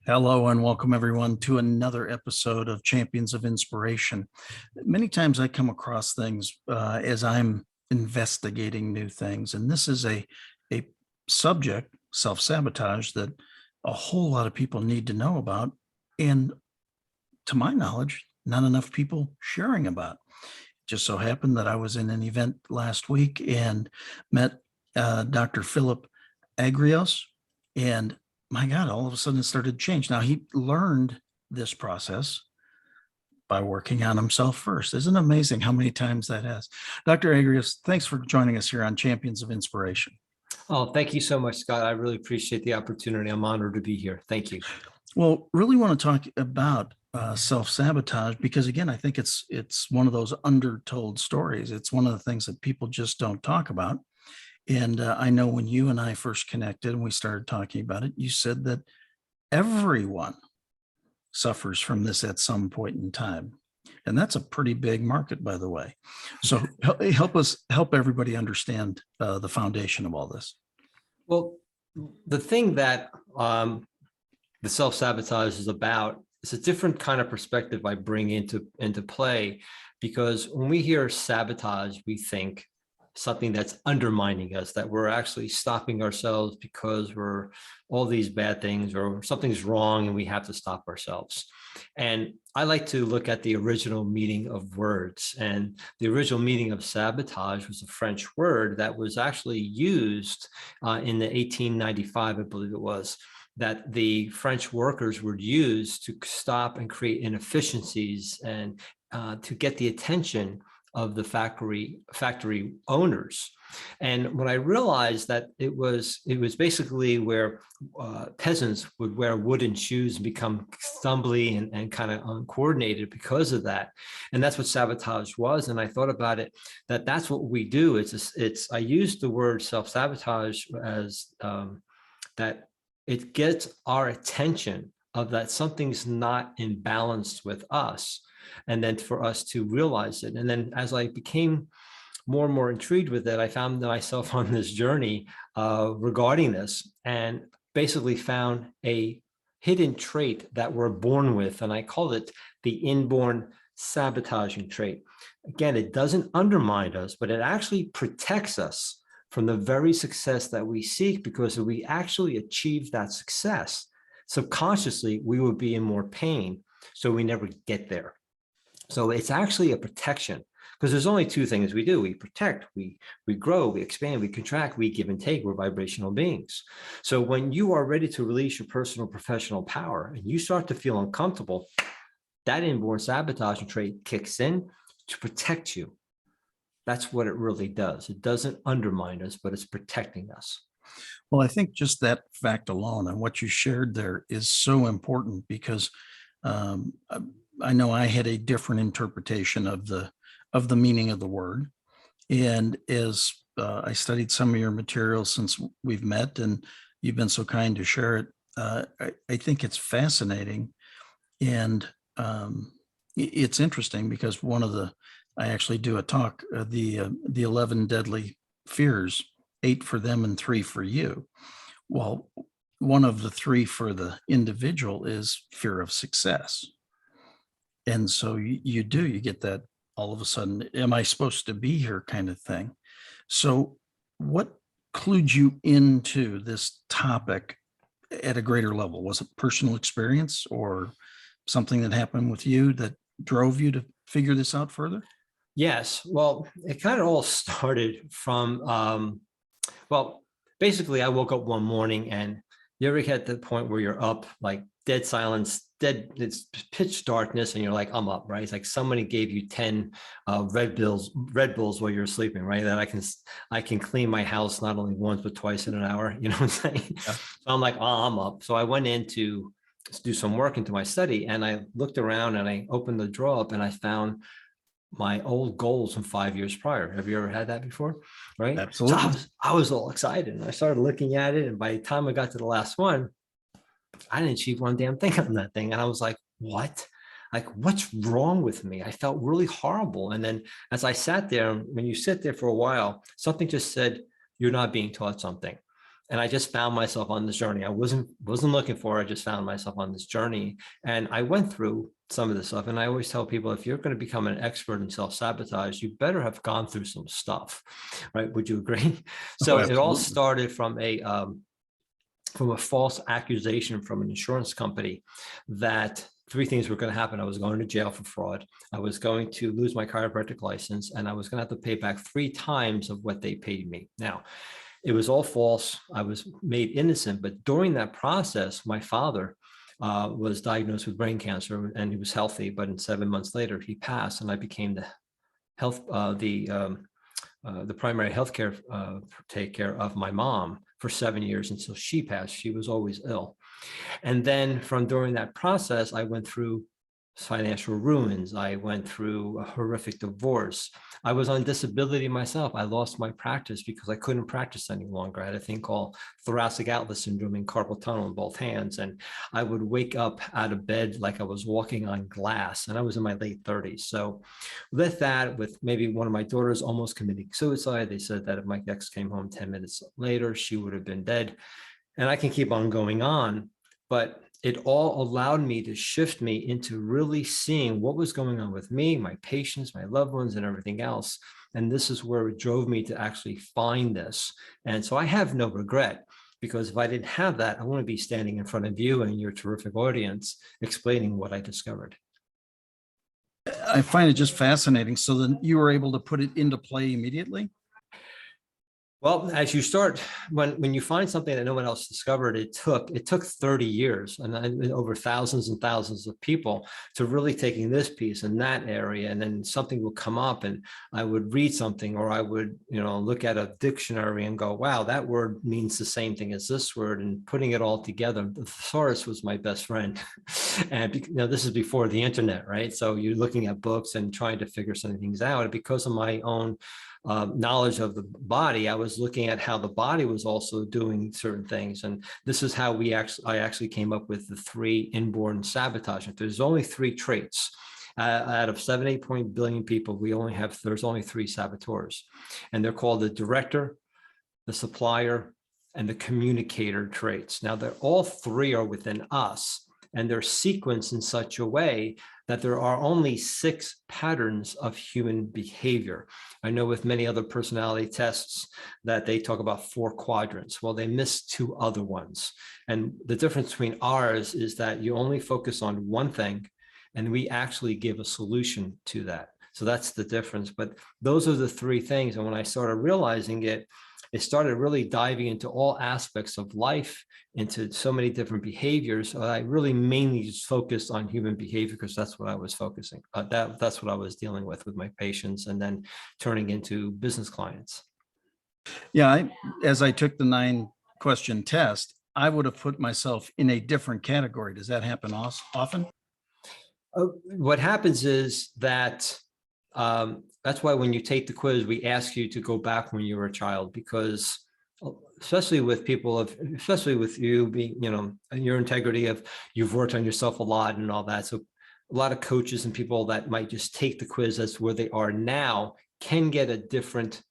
Hello and welcome everyone to another episode of Champions of Inspiration. Many times I come across things as I'm investigating new things, and this is a subject, self-sabotage, that a whole lot of people need to know about, and to my knowledge, not enough people sharing about. Just so happened that I was in an event last week and met Dr. Philip Agrios, and my God, all of a sudden it started to change. Now, he learned this process by working on himself first. Isn't it amazing how many times that has? Dr. Agrios, thanks for joining us here on Champions of Inspiration. Oh, thank you so much, Scott. I really appreciate the opportunity. I'm honored to be here. Thank you. Well, really want to talk about self-sabotage because, again, I think it's one of those undertold stories. It's one of the things that people just don't talk about. And I know when you and I first connected and we started talking about it, you said that everyone suffers from this at some point in time. And that's a pretty big market, by the way. So help everybody understand the foundation of all this. Well, the thing that the self-sabotage is about is a different kind of perspective I bring into play, because when we hear sabotage, we think something that's undermining us, that we're actually stopping ourselves because we're all these bad things or something's wrong and we have to stop ourselves. And I like to look at the original meaning of words, and the original meaning of sabotage was a French word that was actually used in the 1895, I believe it was, that the French workers would use to stop and create inefficiencies and to get the attention of the factory owners. And when I realized that it was basically where peasants would wear wooden shoes and become stumbly and kind of uncoordinated because of that. And that's what sabotage was. And I thought about it, that's what we do. I use the word self-sabotage as that it gets our attention of that something's not in balance with us, and then for us to realize it. And then as I became more and more intrigued with it, I found myself on this journey regarding this, and basically found a hidden trait that we're born with. And I call it the inborn sabotaging trait. Again, it doesn't undermine us, but it actually protects us from the very success that we seek, because if we actually achieve that success, subconsciously, we would be in more pain. So we never get there. So it's actually a protection, because there's only two things we do. We protect, we grow, we expand, we contract, we give and take. We're vibrational beings. So when you are ready to release your personal professional power and you start to feel uncomfortable, that inborn sabotaging trait kicks in to protect you. That's what it really does. It doesn't undermine us, but it's protecting us. Well, I think just that fact alone and what you shared there is so important, because I know I had a different interpretation of the meaning of the word. And as I studied some of your materials since we've met, and you've been so kind to share it, I think it's fascinating. And it's interesting because I actually do a talk, the 11 deadly fears, 8 for them and 3 for you. Well, one of the 3 for the individual is fear of success. And so you get that all of a sudden, am I supposed to be here kind of thing. So what clued you into this topic at a greater level? Was it personal experience or something that happened with you that drove you to figure this out further? Yes. Well, it kind of all started from, well, basically I woke up one morning, and you ever get to the point where you're up, like dead silence, it's pitch darkness, and you're like, I'm up, right? It's like somebody gave you 10 Red Bulls while you're sleeping, right? That I can clean my house not only once, but twice in an hour. You know what I'm saying? Yeah. So I'm like, oh, I'm up. So I went in to do some work into my study, and I looked around and I opened the drawer up and I found my old goals from 5 years prior. Have you ever had that before? Right. Absolutely. So I was all excited, and I started looking at it. And by the time I got to the last one, I didn't achieve one damn thing on that thing. And I was like, what? Like, what's wrong with me? I felt really horrible. And then as I sat there, when you sit there for a while, something just said, you're not being taught something. And I just found myself on this journey. I wasn't looking for it. I just found myself on this journey. And I went through some of this stuff. And I always tell people, if you're going to become an expert in self-sabotage, you better have gone through some stuff, right? Would you agree? So Oh, it all absolutely. started from a false accusation from an insurance company that three things were going to happen. I was going to jail for fraud. I was going to lose my chiropractic license, and I was going to have to pay back 3 times of what they paid me. Now, it was all false. I was made innocent. But during that process, my father was diagnosed with brain cancer, and he was healthy. But in 7 months later, he passed, and I became the primary healthcare take care of my mom for 7 years until she passed. She was always ill. And then from during that process, I went through financial ruins. I went through a horrific divorce. I was on disability myself. I lost my practice because I couldn't practice any longer. I had a thing called thoracic outlet syndrome and carpal tunnel in both hands. And I would wake up out of bed like I was walking on glass, and I was in my late 30s. So with that, with maybe one of my daughters almost committing suicide, they said that if my ex came home 10 minutes later, she would have been dead. And I can keep on going on, but it all allowed me to shift me into really seeing what was going on with me, my patients, my loved ones, and everything else. And this is where it drove me to actually find this. And so I have no regret, because if I didn't have that, I wouldn't be standing in front of you and your terrific audience explaining what I discovered. I find it just fascinating. So then you were able to put it into play immediately? Well, as you start, when you find something that no one else discovered, it took 30 years and over thousands and thousands of people to really taking this piece in that area. And then something will come up and I would read something, or I would, look at a dictionary and go, wow, that word means the same thing as this word, and putting it all together. The thesaurus was my best friend. And this is before the internet, right? So you're looking at books and trying to figure some things out. And because of my own knowledge of the body, I was looking at how the body was also doing certain things. And this is how I actually came up with the 3 inborn sabotage. There's only 3 traits. Out of 7-8 billion people, there's only 3 saboteurs. And they're called the director, the supplier, and the communicator traits. Now, all 3 are within us, and they're sequenced in such a way that there are only 6 patterns of human behavior. I know with many other personality tests that they talk about 4 quadrants. Well, they miss 2 other ones. And the difference between ours is that you only focus on one thing, and we actually give a solution to that. So that's the difference. But those are the 3 things. And when I started realizing it, it started really diving into all aspects of life, into so many different behaviors. I really mainly just focused on human behavior because that's what I was focusing. That's what I was dealing with my patients, and then turning into business clients. Yeah, as I took the 9-question test, I would have put myself in a different category. Does that happen often? What happens is that that's why when you take the quiz, we ask you to go back when you were a child, because especially with especially with you being, your integrity of you've worked on yourself a lot and all that. So a lot of coaches and people that might just take the quiz as where they are now can get a different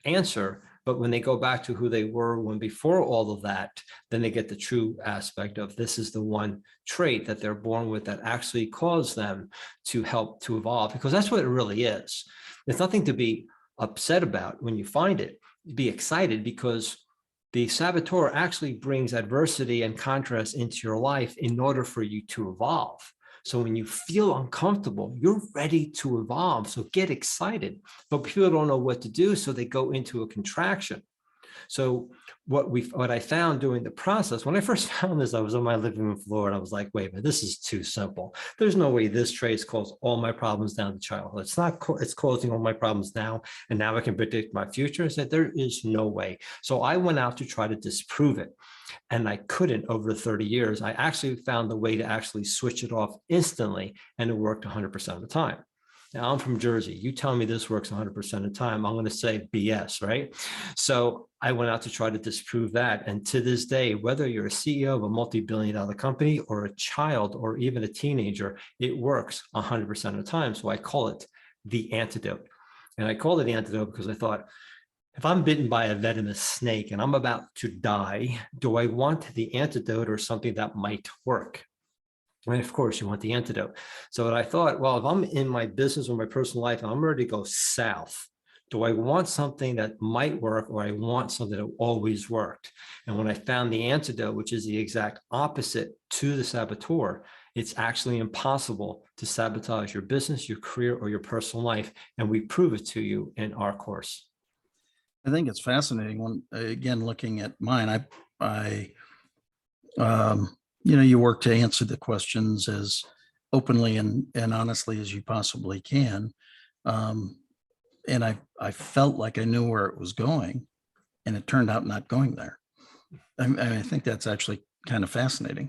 answer. But when they go back to who they were when before all of that, then they get the true aspect of this is the one trait that they're born with that actually caused them to help to evolve, because that's what it really is. There's nothing to be upset about when you find it. Be excited, because the saboteur actually brings adversity and contrast into your life in order for you to evolve. So when you feel uncomfortable, you're ready to evolve. So get excited. But people don't know what to do, so they go into a contraction. So what I found during the process, when I first found this, I was on my living room floor and I was like, wait, but this is too simple. There's no way this trait caused all my problems down to childhood. It's not, it's causing all my problems now. And now I can predict my future. I said, there is no way. So I went out to try to disprove it. And I couldn't over 30 years. I actually found the way to actually switch it off instantly, and it worked 100% of the time. Now, I'm from Jersey. You tell me this works 100% of the time, I'm going to say BS, right? So I went out to try to disprove that. And to this day, whether you're a CEO of a multi-billion-dollar company or a child or even a teenager, it works 100% of the time. So I call it the antidote. And I called it the antidote because I thought, if I'm bitten by a venomous snake and I'm about to die, do I want the antidote or something that might work? And of course, you want the antidote. So what I thought, well, if I'm in my business or my personal life and I'm ready to go south, do I want something that might work or I want something that always worked? And when I found the antidote, which is the exact opposite to the saboteur, it's actually impossible to sabotage your business, your career, or your personal life. And we prove it to you in our course. I think it's fascinating when, again, looking at mine, you work to answer the questions as openly and honestly as you possibly can. And I felt like I knew where it was going, and it turned out not going there. I think that's actually kind of fascinating.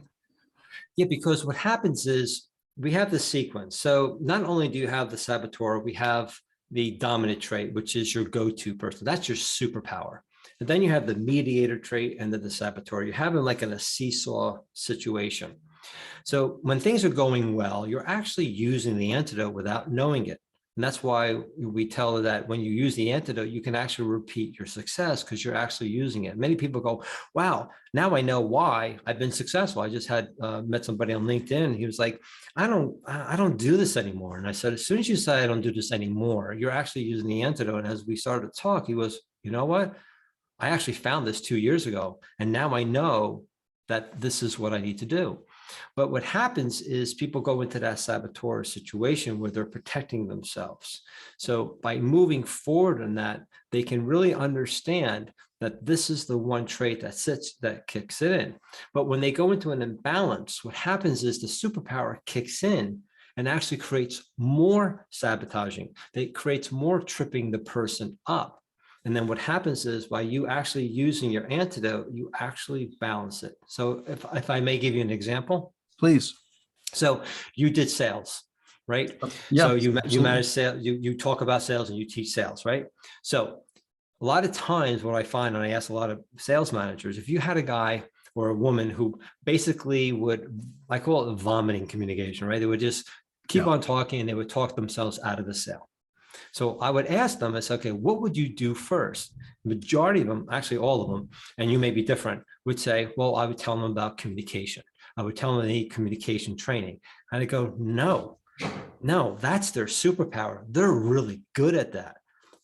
Yeah, because what happens is we have the sequence. So not only do you have the saboteur, we have the dominant trait, which is your go-to person. That's your superpower. And then you have the mediator trait and then the saboteur. You have them like in a seesaw situation. So when things are going well, you're actually using the antidote without knowing it. And that's why we tell that when you use the antidote, you can actually repeat your success because you're actually using it. Many people go, wow, now I know why I've been successful. I just had met somebody on LinkedIn. And he was like, I don't do this anymore. And I said, as soon as you say I don't do this anymore, you're actually using the antidote. And as we started to talk, he was, you know what? I actually found this 2 years ago. And now I know that this is what I need to do. But what happens is people go into that saboteur situation where they're protecting themselves. So by moving forward in that, they can really understand that this is the one trait that kicks it in. But when they go into an imbalance, what happens is the superpower kicks in and actually creates more sabotaging. It creates more tripping the person up. And then what happens is by you actually using your antidote, you actually balance it. So if I may give you an example. Please. So you did sales, right? Yeah, so you absolutely. manage sales, you talk about sales and you teach sales, right? So a lot of times what I find, and I ask a lot of sales managers, if you had a guy or a woman who basically would, I call it vomiting communication, right? They would just keep on talking and they would talk themselves out of the sale. So I would ask them, I said, okay, what would you do first? The majority of them, actually all of them, and you may be different, would say, well, I would tell them about communication. I would tell them they need communication training. And I go, no, that's their superpower. They're really good at that.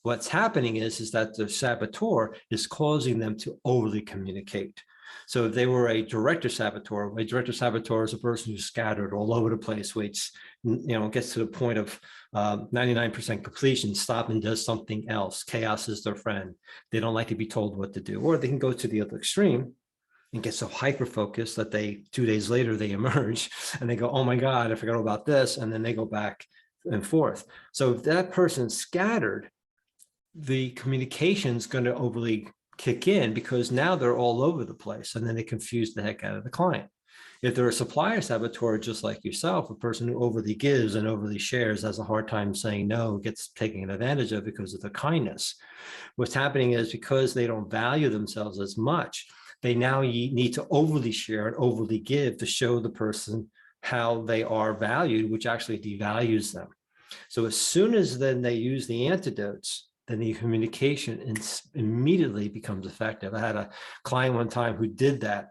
What's happening is that the saboteur is causing them to overly communicate. So if they were a director saboteur is a person who's scattered all over the place, which gets to the point of 99% completion, stop and does something else. Chaos is their friend. They don't like to be told what to do. Or they can go to the other extreme and get so hyper-focused that 2 days later they emerge and they go, oh my God, I forgot about this. And then they go back and forth. So if that person's scattered, the communication is going to overly kick in because now they're all over the place and then they confuse the heck out of the client. If they're a supplier saboteur, just like yourself, a person who overly gives and overly shares has a hard time saying no, gets taken advantage of because of the kindness. What's happening is because they don't value themselves as much, they now need to overly share and overly give to show the person how they are valued, which actually devalues them. So as soon as then they use the antidotes, then the communication immediately becomes effective. I had a client one time who did that.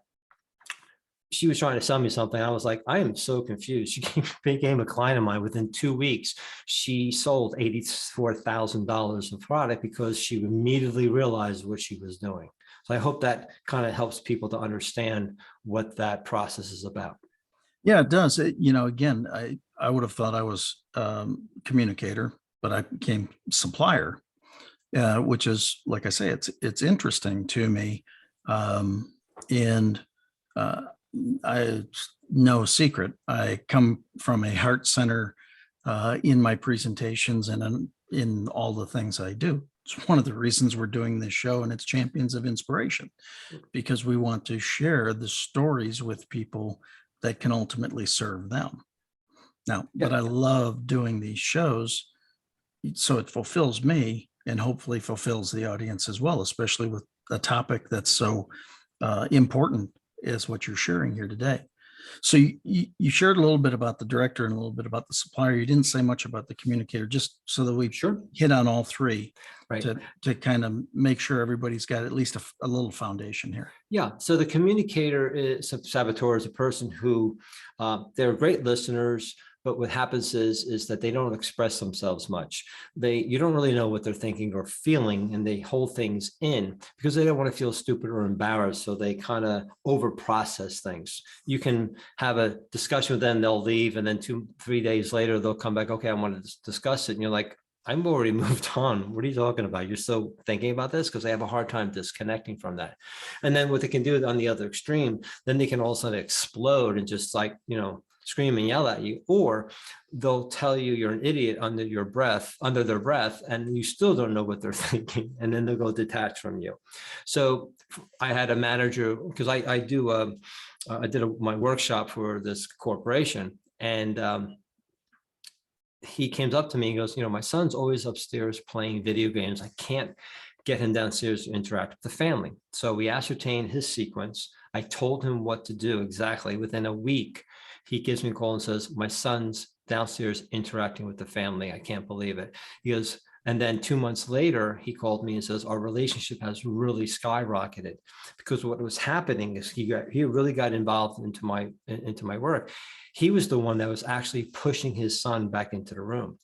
She was trying to sell me something. I was like, I am so confused. She became a client of mine within 2 weeks. She sold $84,000 of product because she immediately realized what she was doing. So I hope that kind of helps people to understand what that process is about. Yeah, it does. Again, I would have thought I was communicator, but I became supplier, which is, like I say, it's interesting to me. And I no secret, I come from a heart center in my presentations and in all the things I do. It's one of the reasons we're doing this show, and it's Champions of Inspiration, because we want to share the stories with people that can ultimately serve them. Now, but I love doing these shows, so it fulfills me and hopefully fulfills the audience as well, especially with a topic that's so important as what you're sharing here today. So you shared a little bit about the director and a little bit about the supplier. You didn't say much about the communicator, just so that we Sure. hit on all three Right. to kind of make sure everybody's got at least a little foundation here. Yeah. So the communicator is a saboteur, is a person who they're great listeners, but what happens is that they don't express themselves much. You don't really know what they're thinking or feeling, and they hold things in because they don't want to feel stupid or embarrassed. So they kind of over process things. You can have a discussion with them, they'll leave, and then 2-3 days later they'll come back. Okay, I want to discuss it, and you're like, I'm already moved on. What are you talking about? You're still thinking about this? Because they have a hard time disconnecting from that. And then what they can do on the other extreme, then they can all of a sudden explode and just like, scream and yell at you, or they'll tell you you're an idiot under their breath, and you still don't know what they're thinking. And then they'll go detach from you. So I had a manager, because I did my workshop for this corporation, and he came up to me and goes, my son's always upstairs playing video games. I can't get him downstairs to interact with the family. So we ascertained his sequence. I told him what to do exactly. Within a week, he gives me a call and says, my son's downstairs interacting with the family. I can't believe it. He goes, and then 2 months later, he called me and says, our relationship has really skyrocketed, because what was happening is he really got involved into my work. He was the one that was actually pushing his son back into the room.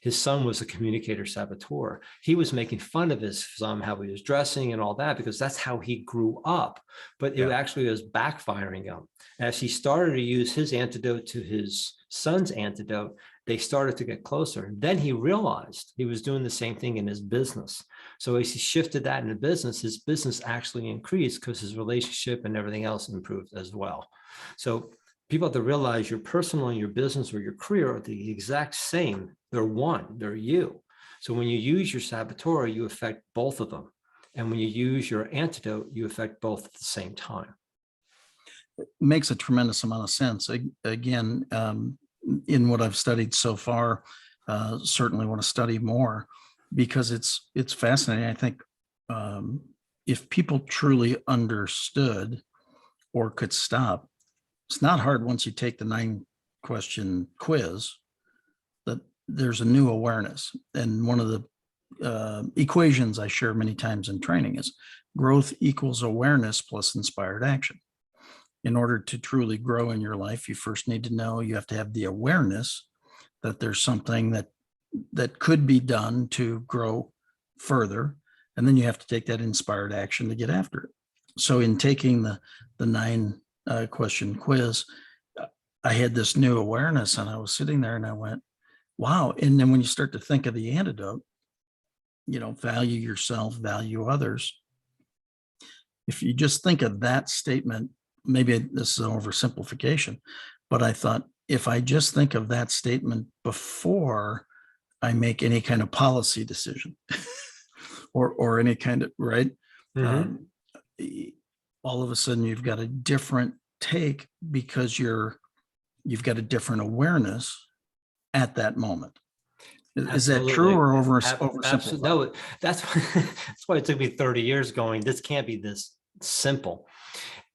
His son was a communicator saboteur. He was making fun of his son, how he was dressing and all that, because that's how he grew up. But it actually was backfiring him. As he started to use his antidote to his son's antidote, they started to get closer. Then he realized he was doing the same thing in his business. So as he shifted that into business, his business actually increased because his relationship and everything else improved as well. So people have to realize your personal and your business or your career are the exact same. They're one, they're you. So when you use your saboteur, you affect both of them. And when you use your antidote, you affect both at the same time. It makes a tremendous amount of sense. Again, in what I've studied so far, certainly want to study more, because it's fascinating. I think if people truly understood or could stop, it's not hard once you take the 9-question quiz, that there's a new awareness. And one of the equations I share many times in training is growth equals awareness plus inspired action. In order to truly grow in your life, you first need to know, you have to have the awareness that there's something that could be done to grow further. And then you have to take that inspired action to get after it. So in taking the 9-question quiz, I had this new awareness, and I was sitting there and I went, wow. And then when you start to think of the antidote, value yourself, value others. If you just think of that statement, maybe this is an oversimplification, but I thought, if I just think of that statement before I make any kind of policy decision or any kind of, right? Mm-hmm. All of a sudden you've got a different take, because you've got a different awareness at that moment. Is that true or oversimplified? Absolutely. No, that's why it took me 30 years going, this can't be this simple.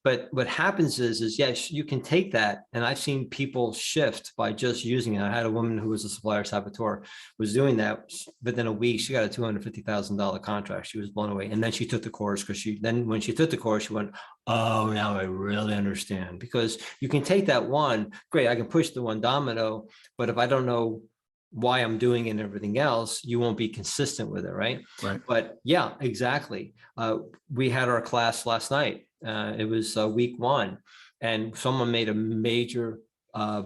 But what happens is yes, you can take that. And I've seen people shift by just using it. I had a woman who was a supplier saboteur, was doing that. Within a week, she got a $250,000 contract. She was blown away. And then she took the course, because when she took the course, she went, oh, now I really understand. Because you can take that one, great, I can push the one domino, but if I don't know why I'm doing it and everything else, you won't be consistent with it, right? Right. But yeah, exactly. We had our class last night. It was week 1, and someone made a major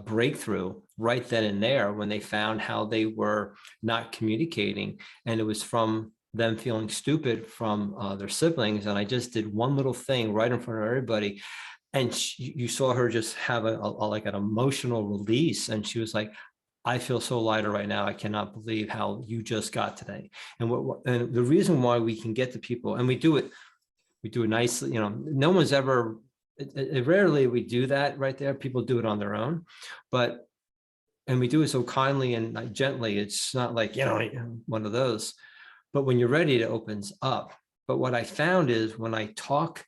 breakthrough right then and there when they found how they were not communicating, and it was from them feeling stupid from their siblings. And I just did one little thing right in front of everybody, and you saw her just have like an emotional release, and she was like, I feel so lighter right now. I cannot believe how you just got today. And and the reason why we can get to people, and we do it nicely, no one's ever, rarely we do that right there. People do it on their own, and we do it so kindly and gently. It's not like, one of those, but when you're ready, it opens up. But what I found is when I talk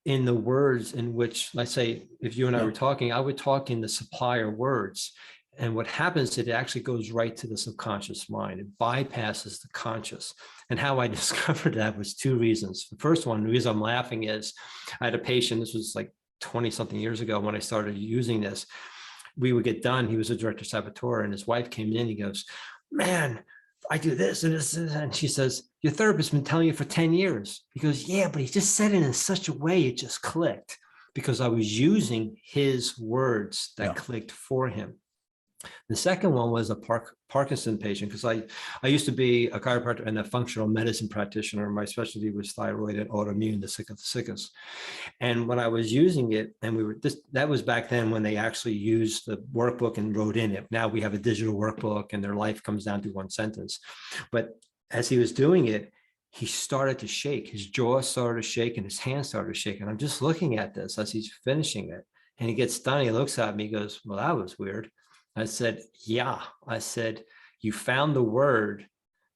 in the words in which, let's say, if you and I Yeah. were talking, I would talk in the supplier words. And what happens is it actually goes right to the subconscious mind. It bypasses the conscious. And how I discovered that was two reasons. The first one, the reason I'm laughing is I had a patient, this was like 20 something years ago when I started using this. We would get done. He was a director saboteur, and his wife came in. He goes, man, I do this and this. And she says, your therapist's been telling you for 10 years. He goes, yeah, but he just said it in such a way it just clicked, because I was using his words that Yeah. clicked for him. The second one was a Parkinson patient, because I used to be a chiropractor and a functional medicine practitioner. My specialty was thyroid and autoimmune, the sick of the sickest. And when I was using it, and that was back then when they actually used the workbook and wrote in it. Now we have a digital workbook and their life comes down to one sentence. But as he was doing it, he started to shake. His jaw started to shake and his hands started to shake. And I'm just looking at this as he's finishing it. And he gets done. He looks at me, he goes, well, that was weird. I said, yeah. I said, you found the word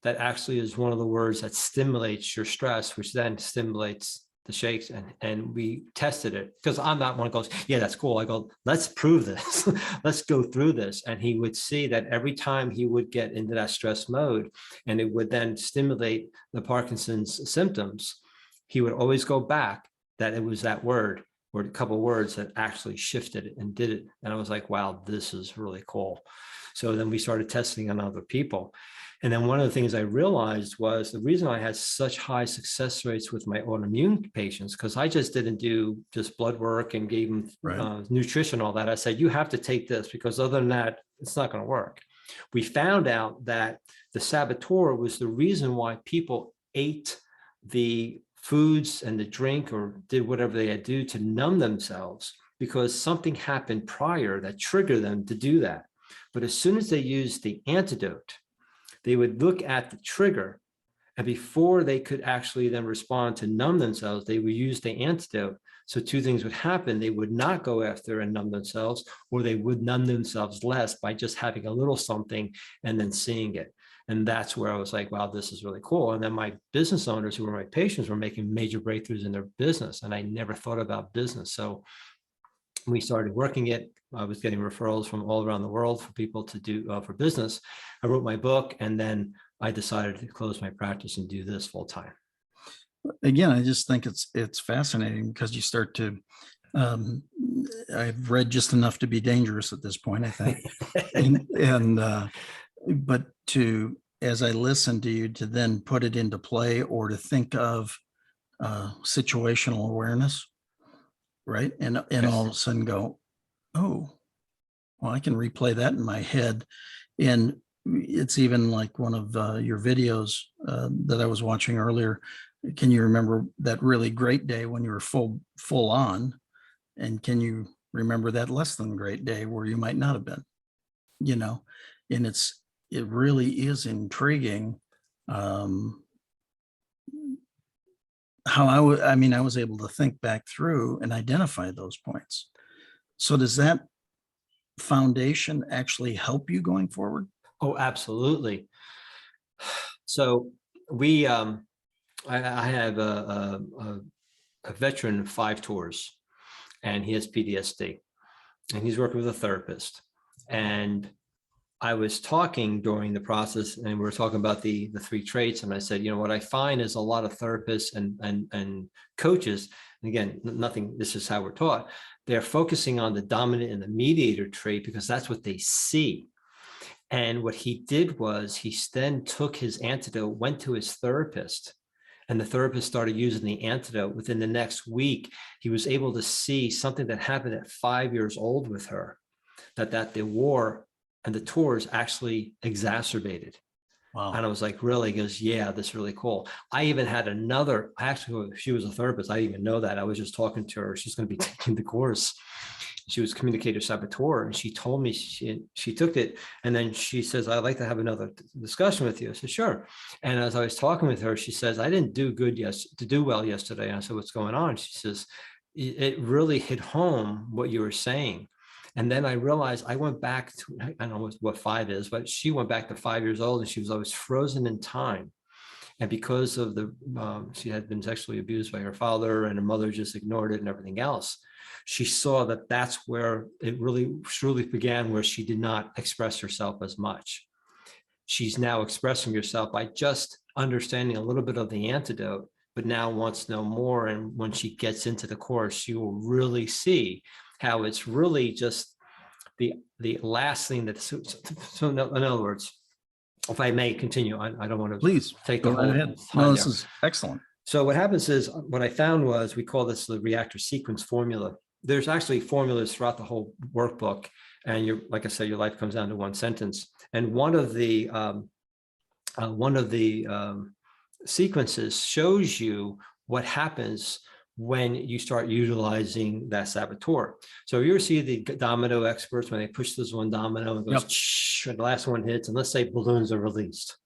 that actually is one of the words that stimulates your stress, which then stimulates the shakes. And we tested it, because I'm not one who goes, yeah, that's cool. I go, let's prove this. Let's go through this. And he would see that every time he would get into that stress mode and it would then stimulate the Parkinson's symptoms, he would always go back that it was that word or a couple of words that actually shifted it and did it. And I was like, wow, this is really cool. So then we started testing on other people. And then one of the things I realized was the reason I had such high success rates with my autoimmune patients, because I just didn't do just blood work and gave them nutrition, all that. I said, you have to take this, because other than that, it's not going to work. We found out that the saboteur was the reason why people ate the foods and the drink or did whatever they had to do to numb themselves, because something happened prior that triggered them to do that. But as soon as they used the antidote, they would look at the trigger, and before they could actually then respond to numb themselves, they would use the antidote. So two things would happen. They would not go after and numb themselves, or they would numb themselves less by just having a little something and then seeing it. And that's where I was like, wow, this is really cool. And then my business owners who were my patients were making major breakthroughs in their business. And I never thought about business. So we started working it. I was getting referrals from all around the world for people to do for business. I wrote my book, and then I decided to close my practice and do this full time. Again, I just think it's fascinating, because you start to, I've read just enough to be dangerous at this point, I think. But as I listen to you, to then put it into play, or to think of situational awareness, right? And all of a sudden go, oh, well, I can replay that in my head. And it's even like one of your videos that I was watching earlier. Can you remember that really great day when you were full on? And can you remember that less than great day where you might not have been? And it really is intriguing how I was able to think back through and identify those points. So does that foundation actually help you going forward? Oh, absolutely. So we, I have a veteran of 5 tours, and he has PTSD, and he's working with a therapist. And I was talking during the process, and we were talking about the 3 traits. And I said, what I find is a lot of therapists and coaches, and again, nothing, this is how we're taught. They're focusing on the dominant and the mediator trait because that's what they see. And what he did was he then took his antidote, went to his therapist, and the therapist started using the antidote. Within the next week, he was able to see something that happened at 5 years old with her, that the war and the tours actually exacerbated. Wow. And I was like, really? He goes, yeah, that's really cool. I even had another, actually, she was a therapist. I didn't even know that. I was just talking to her. She's going to be taking the course. She was Communicator Saboteur, and she told me she took it. And then she says, I'd like to have another discussion with you. I said, sure. And as I was talking with her, she says, I didn't do well yesterday. And I said, what's going on? She says, it really hit home what you were saying. And then I realized I went back to, I don't know what 5 is, but she went back to 5 years old, and she was always frozen in time. And because of the, she had been sexually abused by her father, and her mother just ignored it and everything else. She saw that that's where it really truly began, where she did not express herself as much. She's now expressing herself by just understanding a little bit of the antidote, but now wants to know more. And when she gets into the course, you will really see how it's really just the last thing that, so in other words, if I may continue, I don't want to Please take the go right whole ahead. time No, this there. is excellent. So what happens is, what I found was, we call this the reactor sequence formula. There's actually formulas throughout the whole workbook. And you're, like I said, your life comes down to one sentence. And one of the sequences shows you what happens when you start utilizing that saboteur. So you ever see the domino experts, when they push this one domino and goes, Yep. and the last one hits, and let's say balloons are released.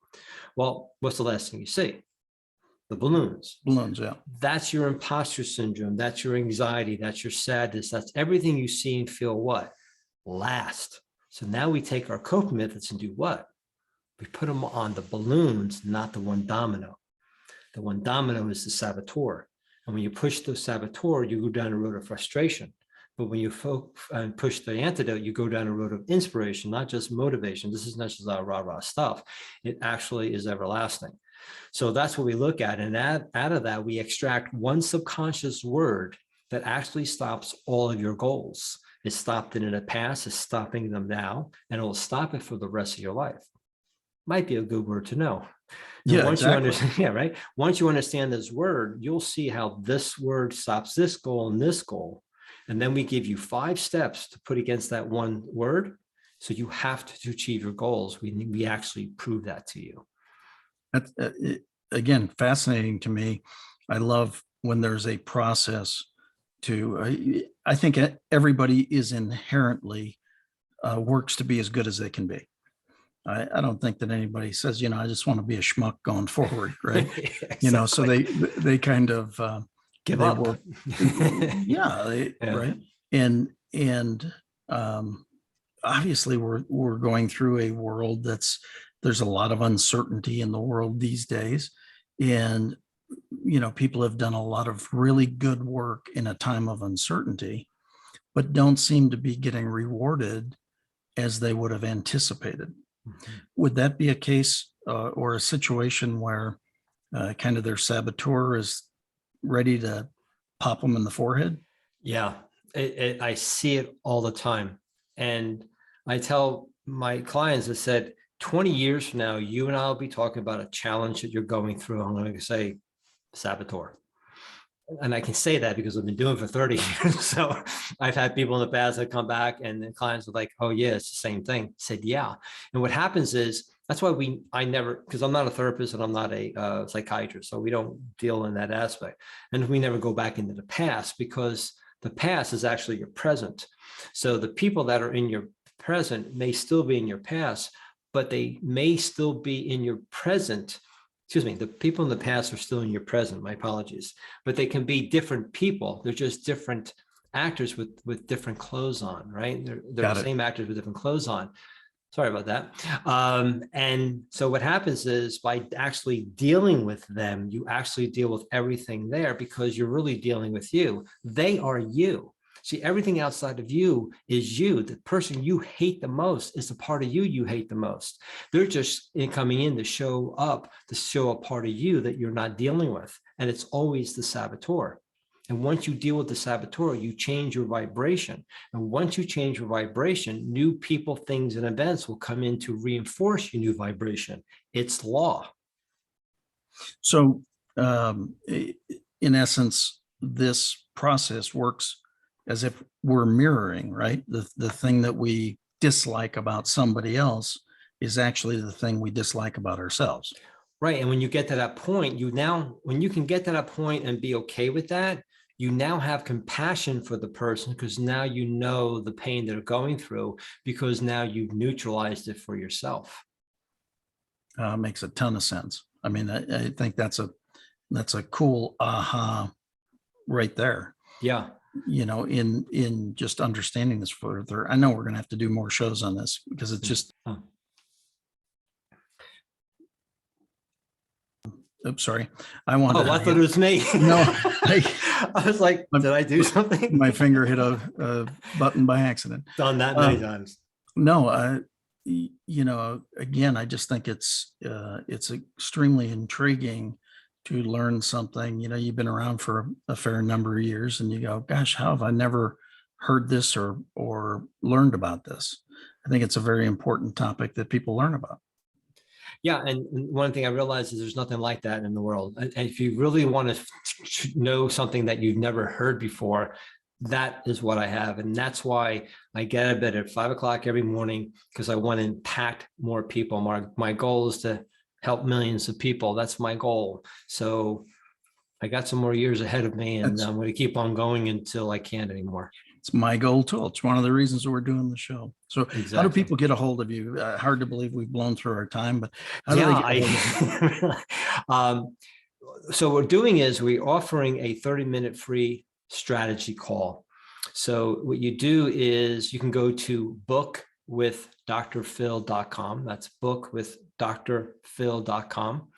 Well, what's the last thing you see? The balloons. Balloons, yeah. That's your imposter syndrome. That's your anxiety. That's your sadness. That's everything you see and feel what? Last. So now we take our coping methods and do what? We put them on the balloons, not the one domino. The one domino is the saboteur. And when you push the saboteur, you go down a road of frustration. But when you push the antidote, you go down a road of inspiration, not just motivation. This is not just rah-rah stuff. It actually is everlasting. So that's what we look at. And out of that, we extract one subconscious word that actually stops all of your goals. It stopped it in the past, it's stopping them now, and it will stop it for the rest of your life. Might be a good word to know. And Yeah, once exactly. you understand, yeah, right. Once you understand this word, you'll see how this word stops this goal and this goal. And then we give you 5 steps to put against that one word. So you have to achieve your goals. We actually prove that to you. That's, again, fascinating to me. I love when there's a process to, I think everybody is inherently works to be as good as they can be. I don't think that anybody says, I just want to be a schmuck going forward, right? Exactly. So they kind of give they up. work, yeah. Right. And obviously we're going through a world there's a lot of uncertainty in the world these days, and people have done a lot of really good work in a time of uncertainty, but don't seem to be getting rewarded as they would have anticipated. Mm-hmm. Would that be a case or a situation where kind of their saboteur is ready to pop them in the forehead? Yeah, I see it all the time. And I tell my clients, I said, 20 years from now, you and I will be talking about a challenge that you're going through. I'm going to say saboteur. And I can say that because I've been doing it for 30 years. So I've had people in the past that come back and the clients are like, oh yeah, it's the same thing. I said, yeah. And what happens is, that's why I never, because I'm not a therapist and I'm not a psychiatrist, so we don't deal in that aspect. And we never go back into the past, because the past is actually your present. So the people that are in your present may still be in your past, but they may still be in your present. Excuse me, the people in the past are still in your present, my apologies, but they can be different people. They're just different actors with different clothes on, right? They're the same actors with different clothes on. Sorry about that. And so what happens is, by actually dealing with them, you actually deal with everything there, because you're really dealing with you. They are you. See, everything outside of you is you. The person you hate the most is the part of you hate the most. They're just coming in to show a part of you that you're not dealing with. And it's always the saboteur. And once you deal with the saboteur, you change your vibration. And once you change your vibration, new people, things, and events will come in to reinforce your new vibration. It's law. So in essence, this process works as if we're mirroring, right? The thing that we dislike about somebody else is actually the thing we dislike about ourselves. Right. And when you get to that point, when you can get to that point and be okay with that, you now have compassion for the person, because now you know the pain they're going through, because now you've neutralized it for yourself. Makes a ton of sense. I mean, I think that's a cool aha right there. Yeah. In just understanding this further. I know we're going to have to do more shows on this, because it's just Oops, sorry. I wanted Oh, to I thought it was me. No, I was like, my- did I do something? my finger hit a button by accident. Done that many times. No, again, I just think it's extremely intriguing to learn something. You've been around for a fair number of years, and you go, "Gosh, how have I never heard this or learned about this?" I think it's a very important topic that people learn about. Yeah, and one thing I realized is there's nothing like that in the world. And if you really want to know something that you've never heard before, that is what I have. And that's why I get out of bed at 5 o'clock every morning, because I want to impact more people. My goal is to help millions of people. That's my goal. So I got some more years ahead of me, and I'm going to keep on going until I can't anymore. It's my goal too. It's one of the reasons we're doing the show. So Exactly. how do people get a hold of you? Hard to believe we've blown through our time, but how do Yeah, they get a hold of you? So what we're doing is we're offering a 30-minute free strategy call. So what you do is you can go to bookwithdrphil.com. That's bookwithdrphil.com.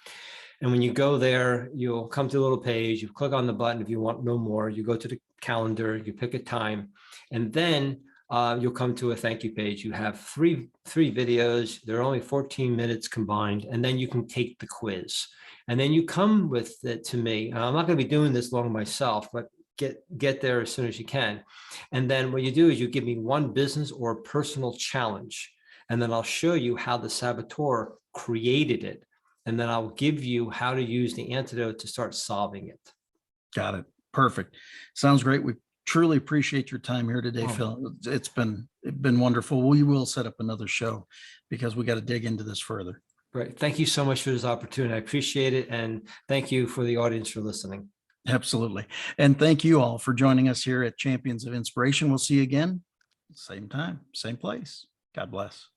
And when you go there, you'll come to a little page. You click on the button if you want to know more. You go to the calendar, you pick a time, and then you'll come to a thank you page. You have three videos. They're only 14 minutes combined, and then you can take the quiz. And then you come with it to me. I'm not going to be doing this long myself, but get there as soon as you can. And then what you do is you give me one business or personal challenge, and then I'll show you how the saboteur created it. And then I'll give you how to use the antidote to start solving it. Got it. Perfect. Sounds great. We truly appreciate your time here today, Phil. It's been wonderful. We will set up another show because we got to dig into this further. Great. Thank you so much for this opportunity. I appreciate it. And thank you for the audience for listening. Absolutely. And thank you all for joining us here at Champions of Inspiration. We'll see you again, same time, same place. God bless.